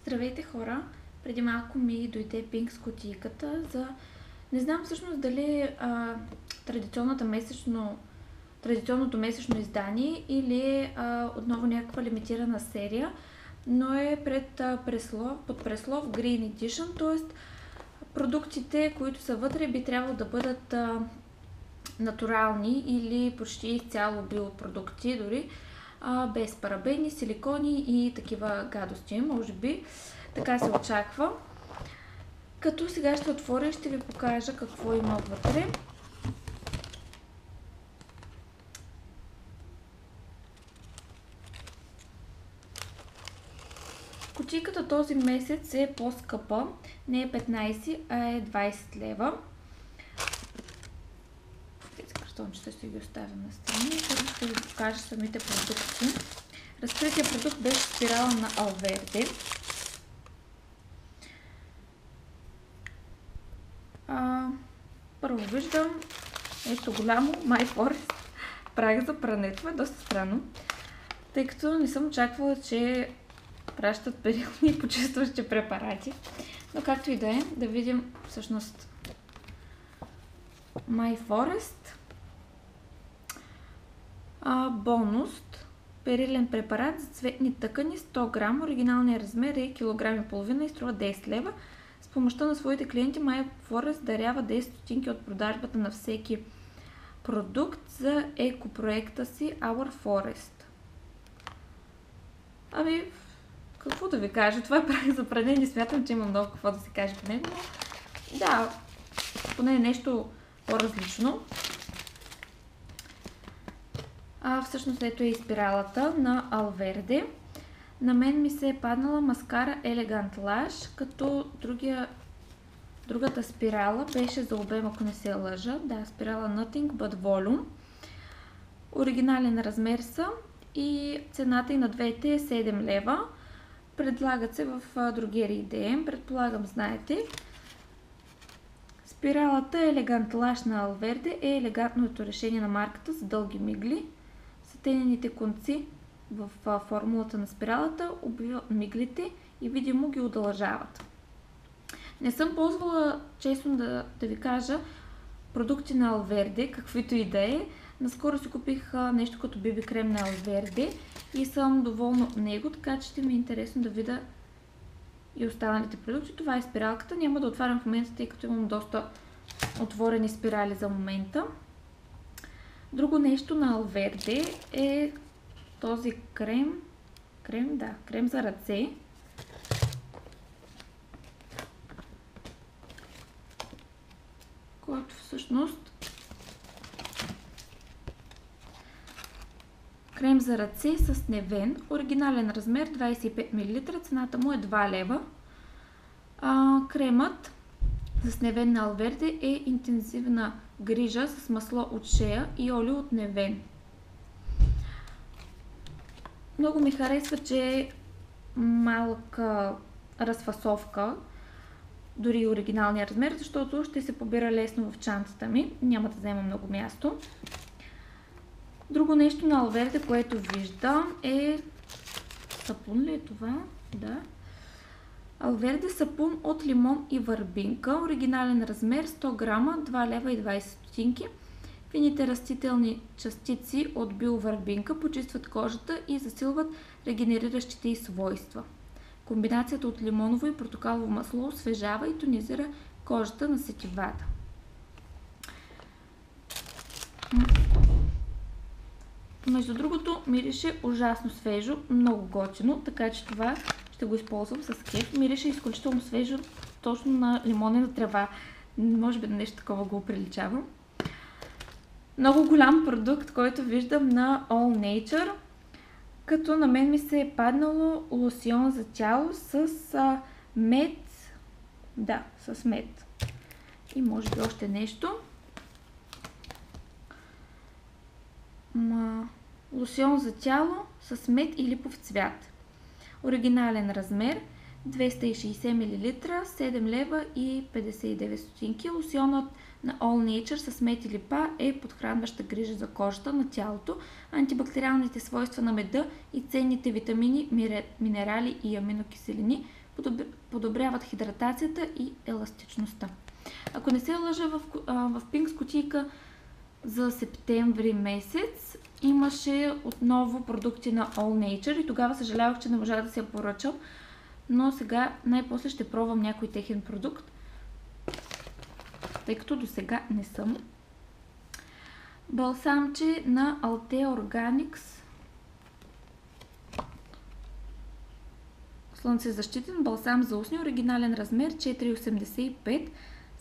Здравейте хора! Преди малко ми дойде пинг с кутийката за... Не знам всъщност дали традиционното месечно издание или отново някаква лимитирана серия, но е под преслов Green Edition, т.е. продуктите, които са вътре, би трябвало да бъдат натурални или почти изцяло биопродукти дори, без парабени, силикони и такива гадости, може би. Така се очаква. Като сега ще отворя и ще ви покажа какво има вътре. Кутийката този месец е по-скъпа. Не е 15, а е 20 лева. Тези картончета ще ги оставим на страни. Първо ще ви покажа самите продукти. Разкрития продукт беше спирала на Алверде. Първо виждам, ето голямо My Forest прах за пране. Това е доста странно, тъй като не съм очаквала, че пращат перилни и почистващи препарати. Но както и да е, да видим всъщност My Forest. Бонус. Перилен препарат за цветни тъкани 100 грама. Оригиналният размер е 1,5 кг и струва 10 лева. С помощта на своите клиенти My Forest дарява 10 стотинки от продажбата на всеки продукт за екопроекта си Our Forest. Ами, какво да ви кажа? Това е прах за пране. Не смятам, че има много какво да се каже по него, но да, поне е нещо по-различно. Всъщност ето е и спиралата на Алверде. На мен ми се е паднала маскара Elegant Lash, като другата спирала беше за обем, ако не се лъжа. Да, спирала Nothing But Volume. Оригинален размер са и цената и на двете е 7 лева. Предлагат се в Дрогерия DM, предполагам знаете. Спиралата Elegant Lash на Алверде е елегантното решение на марката за дълги мигли. Сатенените конци в формулата на спиралата убиват миглите и видимо ги удължават. Не съм ползвала, честно да ви кажа, продукти на Алверде, каквито и да е. Наскоро си купих нещо като BB крем на Алверде и съм доволна от него, така че ще ми е интересно да видя и останалите продукти. Това е спиралката. Няма да отварям в момента, тъй като имам доста отворени спирали за момента. Друго нещо на Алверде е този крем за ръце. Който всъщност крем за ръце с Невен. Оригинален размер 25 мл. Цената му е 2 лева. Кремът с Невен на Алверде е интензивна грижа с масло от шея и олио от Невен. Много ми харесва, че е малка разфасовка, дори и оригиналния размер, защото ще се побира лесно в чантата ми. Няма да взема много място. Друго нещо на Алверде, което виждам е... Сапун ли е това? Да. Алверде сапун от лимон и върбинка. Оригинален размер 100 грама, 2 лева и 20 стотинки. Фините растителни частици от биовърбинка почистват кожата и засилват регенериращите й свойства. Комбинацията от лимоново и портокалово масло освежава и тонизира кожата на сетивата. Между другото, мирише ужасно свежо, много готино, така че това ще го използвам с кеф. Мирише изключително свежо, точно на лимонена трева. Може би на нещо такова го приличавам. Много голям продукт, който виждам на All Nature, като на мен ми се е паднало лосьон за тяло с мед. Да, с мед. И може би още нещо. Лосьон за тяло с мед и липов цвят. Оригинален размер 260 мл, 7 лева и 59 стотинки. Лосьонът на All Nature с мед и липа е подхранваща грижа за кожата на тялото. Антибактериалните свойства на меда и ценните витамини, минерали и аминокиселини подобряват хидратацията и еластичността. Ако не се лъжа, в Пинкс кутийка за септември месец имаше отново продукти на All Nature и тогава съжалявах, че не можах да се я поръчам, но сега най-после ще пробвам някой техен продукт, тъй като до сега не съм. Балсамче на Altea Organics. Слънцезащитен балсам за устни, оригинален размер 4,85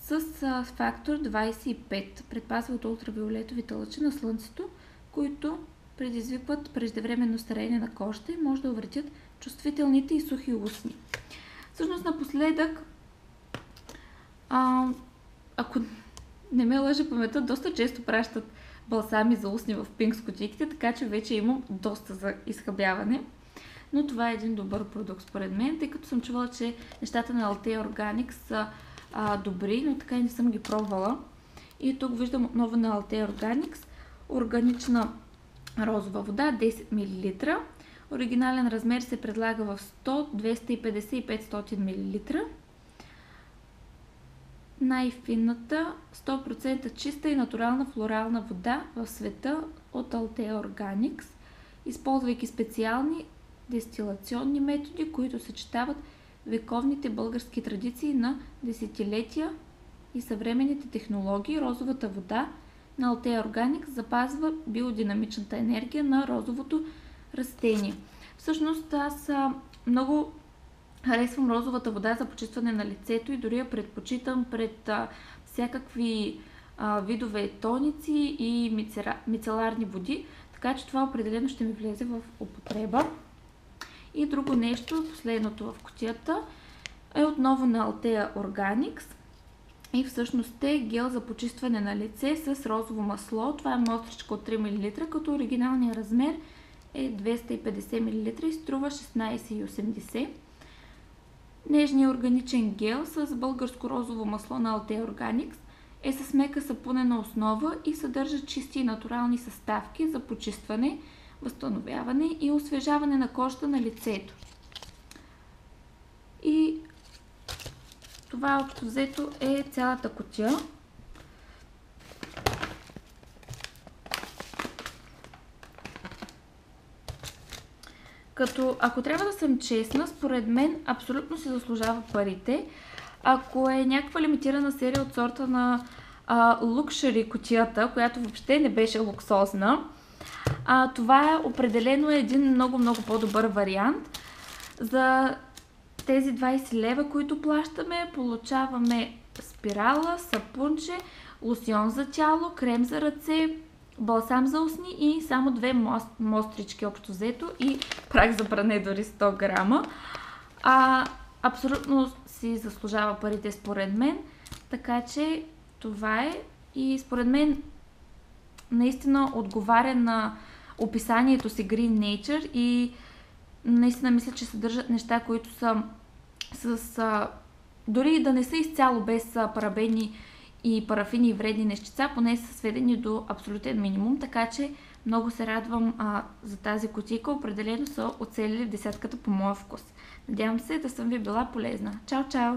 с фактор 25. Предпазва от ултравиолетовите лъчи на слънцето, които предизвикват преждевременно стареене на кожата и може да увредят чувствителните и сухи устни. Всъщност напоследък, ако не ме лъже паметта, доста често пращат балсами за устни в Пинкс кутийките, така че вече имам доста за изхабяване. Но това е един добър продукт според мен, тъй като съм чувала, че нещата на Altea Organics са добри, но така и не съм ги пробвала. И тук виждам отново на Altea Organics органична розова вода 10 мл. Оригинален размер се предлага в 100, 250 и 500 мл. Най-финната 100% чиста и натурална флорална вода в света от Altea Organics, използвайки специални дестилационни методи, които съчетават вековните български традиции на десетилетия и съвременните технологии. Розовата вода на Altea Organics запазва биодинамичната енергия на розовото растение. Всъщност аз много харесвам розовата вода за почистване на лицето и дори я предпочитам пред всякакви видове тоници и мицеларни води, така че това определено ще ми влезе в употреба. И друго нещо, последното в кутията, е отново на Altea Organics и всъщност е гел за почистване на лице с розово масло. Това е мостричка от 3 мл, като оригиналният размер е 250 мл и струва 16,80. Нежният органичен гел с българско розово масло на Altea Organics е с мека сапунена основа и съдържа чисти и натурални съставки за почистване, възстановяване и освежаване на кожата на лицето. И това общо взето е цялата кутия. Като ако трябва да съм честна, според мен абсолютно си заслужава парите. Ако е някаква лимитирана серия от сорта на Luxury кутията, която въобще не беше луксозна, това е определено един много по-добър вариант. За тези 20 лева, които плащаме, получаваме спирала, сапунче, лосьон за тяло, крем за ръце, балсам за устни и само 2 мострички общо взето и прах за пране дори 100 грама. Абсолютно си заслужава парите според мен, така че това е и според мен наистина отговаря на описанието си Green Nature и наистина мисля, че съдържат неща, които са дори да не са изцяло без парабени и парафини и вредни нещица, поне са сведени до абсолютен минимум, така че много се радвам за тази кутийка. Определено са оцелили в десятката по моя вкус. Надявам се да съм ви била полезна. Чао, чао!